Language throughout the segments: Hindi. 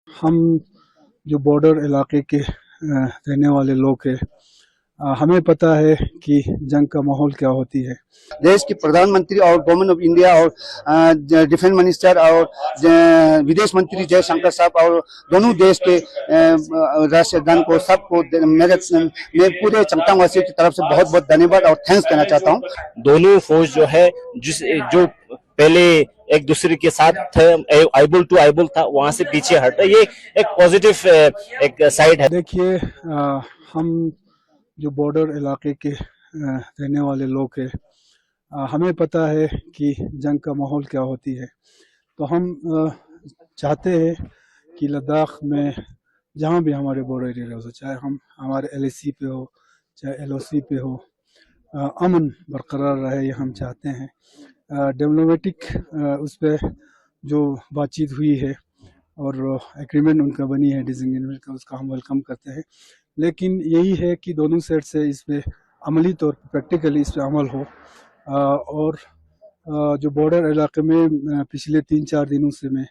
हम जो बॉर्डर इलाके के रहने वाले लोग हैं, हमें पता है कि जंग का माहौल क्या होती है। देश के प्रधानमंत्री और गवर्नमेंट ऑफ इंडिया और डिफेंस मिनिस्टर और विदेश मंत्री जयशंकर साहब और दोनों देश के राष्ट्रगान को सबको मैं पूरे चमतांग वासियों की तरफ से बहुत बहुत धन्यवाद और थैंक्स कहना चाहता हूँ। दोनों फौज जो है जो पहले एक दूसरे के साथ आइबुल टू आइबुल था, वहां से पीछे हटा, ये एक पॉजिटिव एक साइड है। देखिए, हम जो बॉर्डर इलाके के रहने वाले लोग हैं, हमें पता है कि जंग का माहौल क्या होती है। तो हम चाहते हैं कि लद्दाख में जहाँ भी हमारे बॉर्डर एरिया हो, चाहे हम हमारे LAC पे हो चाहे LOC पे हो, अमन बरकरार रहे, ये हम चाहते हैं। डिप्लोमेटिक उस पर जो बातचीत हुई है और एग्रीमेंट उनका बनी है डिसएंगेजमेंट का, उसका हम वेलकम करते हैं। लेकिन यही है कि दोनों साइड से इस पर अमली तौर पर प्रैक्टिकली इस पर अमल हो। और जो बॉर्डर इलाके में पिछले 3-4 दिनों से मैं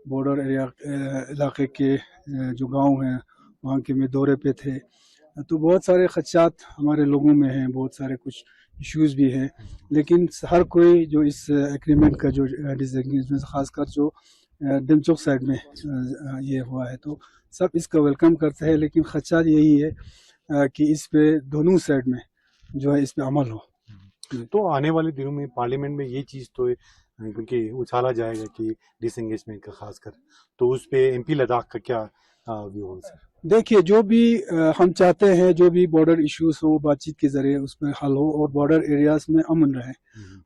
बॉर्डर एरिया इलाके के जो गांव हैं वहाँ के मैं दौरे पे थे, तो बहुत सारे खदशात हमारे लोगों में हैं, बहुत सारे कुछ इश्यूज़ भी हैं। लेकिन हर कोई जो इस एग्रीमेंट का जो डिसएंगेजमेंट खासकर जो दिमचोक साइड में ये हुआ है, तो सब इसका वेलकम करते हैं। लेकिन खदशात यही है कि इस पे दोनों साइड में जो है इस पे अमल हो। तो आने वाले दिनों में पार्लियामेंट में ये चीज़ तो क्योंकि उछाला जाएगा कि डिसएंगेजमेंट का खासकर, तो उस पे MP लद्दाख का क्या व्यू होगा सर? देखिए, जो भी हम चाहते हैं, जो भी बॉर्डर इश्यूज हो बातचीत के जरिए उसमें हल हो और बॉर्डर एरियाज में अमन रहे।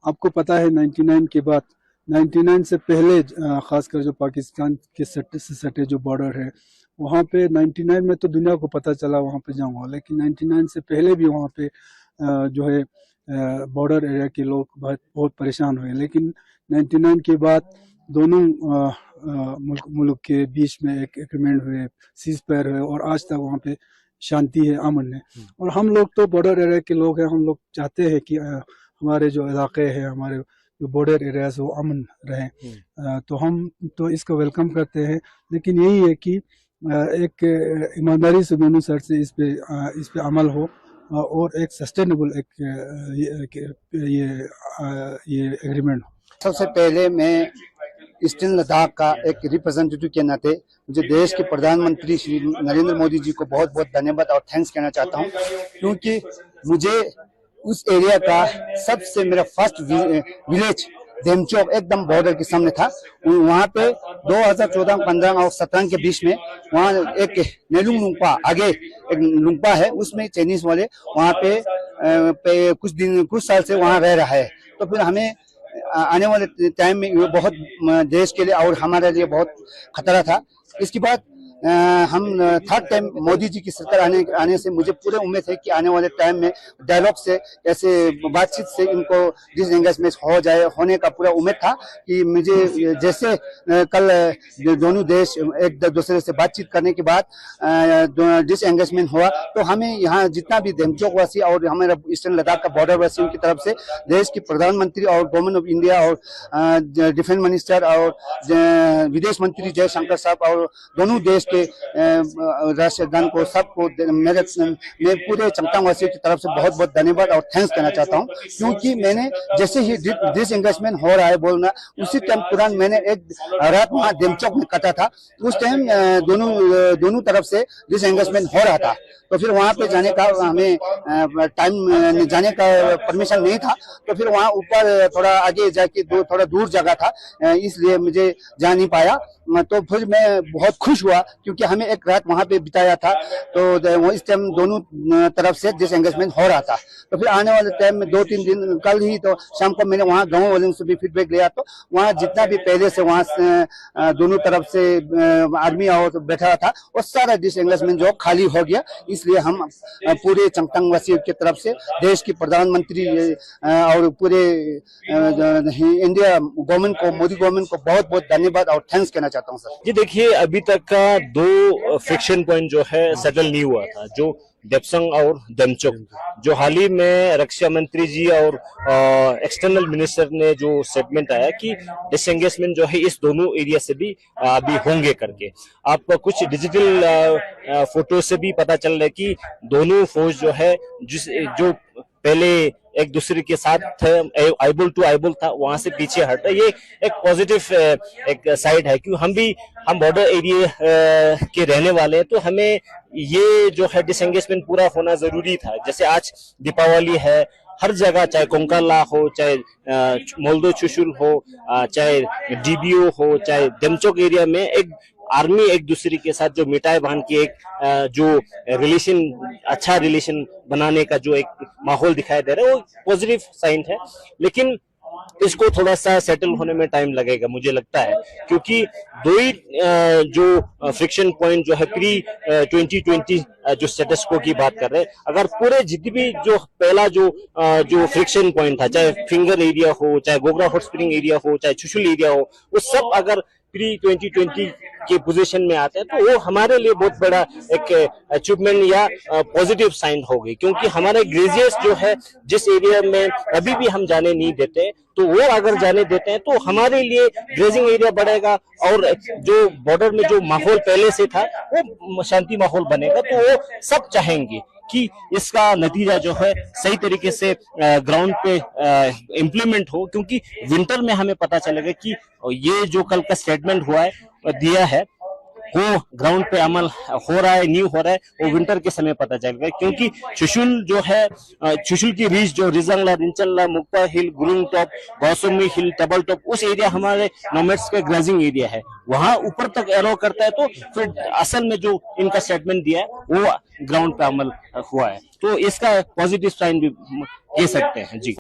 आपको पता है 99 के बाद, 99 से पहले खासकर जो पाकिस्तान के से सटे जो बॉर्डर है वहाँ पे 99 में तो दुनिया को पता चला वहाँ पे जंग हुआ, लेकिन 99 से पहले भी वहाँ पे जो है बॉर्डर एरिया के लोग बहुत परेशान हुए। लेकिन 99 के बाद दोनों मुल्क के बीच में एक एग्रीमेंट हुए, सीज फायर हुए और आज तक वहाँ पे शांति है, अमन है। और हम लोग तो बॉर्डर एरिया के लोग हैं, हम लोग चाहते हैं कि हमारे जो इलाके हैं, हमारे जो बॉर्डर एरियाज वो अमन रहें। तो हम तो इसको वेलकम करते हैं। लेकिन यही है कि एक ईमानदारी से दोनों साइड से इस पे अमल हो और एक सस्टेनेबल ये एग्रीमेंट हो। सबसे पहले मैं ईस्टर्न लद्दाख का एक रिप्रेजेंटेटिव के नाते मुझे देश के प्रधानमंत्री श्री नरेंद्र मोदी जी को बहुत बहुत धन्यवाद और थैंक्स कहना चाहता हूं, क्योंकि मुझे उस एरिया का सबसे मेरा फर्स्ट विलेज देमचोक एकदम बॉर्डर के सामने था। वहाँ पे 2014, 15 और 17 के बीच में वहाँ एक नेलुंग लुंगपा आगे एक लुंगपा है, उसमें चाइनीज वाले वहाँ पे कुछ साल से वहाँ रह रहा है। तो फिर हमें आने वाले टाइम में ये बहुत देश के लिए और हमारे लिए बहुत खतरा था। इसके बाद हम थर्ड टाइम मोदी जी की सरकार आने से मुझे पूरे उम्मीद है कि आने वाले टाइम में डायलॉग से, ऐसे बातचीत से इनको डिसएंगेजमेंट हो जाए, होने का पूरा उम्मीद था कि मुझे जैसे कल दोनों देश एक दूसरे से बातचीत करने के बाद डिसएंगेजमेंट हुआ, तो हमें यहाँ जितना भी देमचोक वासी और हमारे ईस्टर्न लद्दाख का बॉर्डर वासियों की तरफ से देश के प्रधानमंत्री और गवर्नमेंट ऑफ इंडिया और डिफेंस मिनिस्टर और विदेश मंत्री जयशंकर साहब और दोनों देश के राष्ट्रगान को सबको मैं पूरे चमतांग वासियों की तरफ से बहुत बहुत धन्यवाद और थैंक्स कहना चाहता हूं, क्योंकि मैंने जैसे ही डिसएंगेजमेंट हो रहा है बोलना, उसी टाइम तुरंत मैंने एक रात वहां देमचौक में कटा था। उस टाइम दोनों तरफ से डिसएंगेजमेंट हो रहा था, तो फिर वहां पे जाने का हमें टाइम जाने का परमिशन नहीं था। तो फिर वहां ऊपर थोड़ा आगे जाके थोड़ा दूर जगह था, इसलिए मुझे जा नहीं पाया। तो फिर मैं बहुत खुश हुआ क्योंकि हमें एक रात वहां पे बिताया था, तो इस टाइम दोनों तरफ से डिसएंगेजमेंट हो रहा था। तो फिर आने वाले टाइम में 2-3 दिन, कल ही तो शाम को मैंने वहाँ गाँव वालों से भी फीडबैक लिया, तो वहाँ जितना भी पहले से वहाँ दोनों तरफ से आर्मी और बैठा था वो सारा डिसएंगेजमेंट जो खाली हो गया। इसलिए हम पूरे चमतांग वासियों की तरफ से देश के प्रधानमंत्री और पूरे इंडिया गवर्नमेंट को, मोदी गवर्नमेंट को बहुत बहुत धन्यवाद और थैंक्स कहना चाहता हूँ सर। जी देखिए, अभी तक का 2 फ्रिक्शन पॉइंट जो है सेटल नहीं हुआ था, जो देपसंग और दमचोक, जो हाल ही में रक्षा मंत्री जी और एक्सटर्नल मिनिस्टर ने जो स्टेटमेंट आया कि डिसएंगेजमेंट जो है इस दोनों एरिया से भी अभी होंगे करके। आप कुछ डिजिटल फोटो से भी पता चल रहा है कि दोनों फौज जो है जो पहले एक दूसरे के साथ आईबुल टू आईबुल था, वहां से पीछे हटा। ये एक पॉजिटिव एक साइड है, क्योंकि हम बॉर्डर एरिया के रहने वाले हैं, तो हमें ये जो है डिसएंगेजमेंट पूरा होना जरूरी था। जैसे आज दीपावली है, हर जगह, चाहे कोंकाला हो, चाहे मोल्दो चुशुल हो, चाहे डीबीओ हो, चाहे दमचोक एरिया में एक आर्मी एक दूसरे के साथ जो मिठाई बांध के एक जो रिलेशन, अच्छा रिलेशन बनाने का जो एक माहौल दिखाई दे रहा है, वो पॉजिटिव साइन है। लेकिन इसको थोड़ा सा सेटल होने में टाइम लगेगा मुझे लगता है, क्योंकि दो ही जो फ्रिक्शन पॉइंट जो है प्री 2020 जो स्टेटस को की बात कर रहे हैं, अगर पूरे जितनी भी जो पहला जो फ्रिक्शन पॉइंट था, चाहे फिंगर एरिया हो, चाहे गोगरा हॉट स्प्रिंग एरिया हो, चाहे चुशुल एरिया हो, वो सब अगर प्री 2020 के पोजीशन में आते हैं, तो वो हमारे लिए बहुत बड़ा एक अचीवमेंट या पॉजिटिव साइन होगी। क्योंकि हमारे ग्लेशियर्स जो है जिस एरिया में अभी भी हम जाने नहीं देते, तो वो अगर जाने देते हैं तो हमारे लिए ग्रेजिंग एरिया बढ़ेगा, और जो बॉर्डर में जो माहौल पहले से था वो शांति माहौल बनेगा। तो वो सब चाहेंगे कि इसका नतीजा जो है सही तरीके से ग्राउंड पे इम्प्लीमेंट हो, क्योंकि विंटर में हमें पता चलेगा कि ये जो कल का स्टेटमेंट हुआ है दिया है वो ग्राउंड पे अमल हो रहा है, नहीं हो रहा है, वो विंटर के समय पता चलेगा। क्योंकि चुशुल जो है, चुशुल की रीच जो रिजंगला, रिंचनला, मुक्ता हिल, गुरुंग टॉप, गौसमी हिल, टेबल टॉप, उस एरिया हमारे नोमैड्स का ग्रेजिंग एरिया है, वहां ऊपर तक एरो करता है। तो फिर असल में जो इनका स्टेटमेंट दिया है वो ग्राउंड पे अमल हुआ है, तो इसका पॉजिटिव साइन भी कह सकते हैं जी।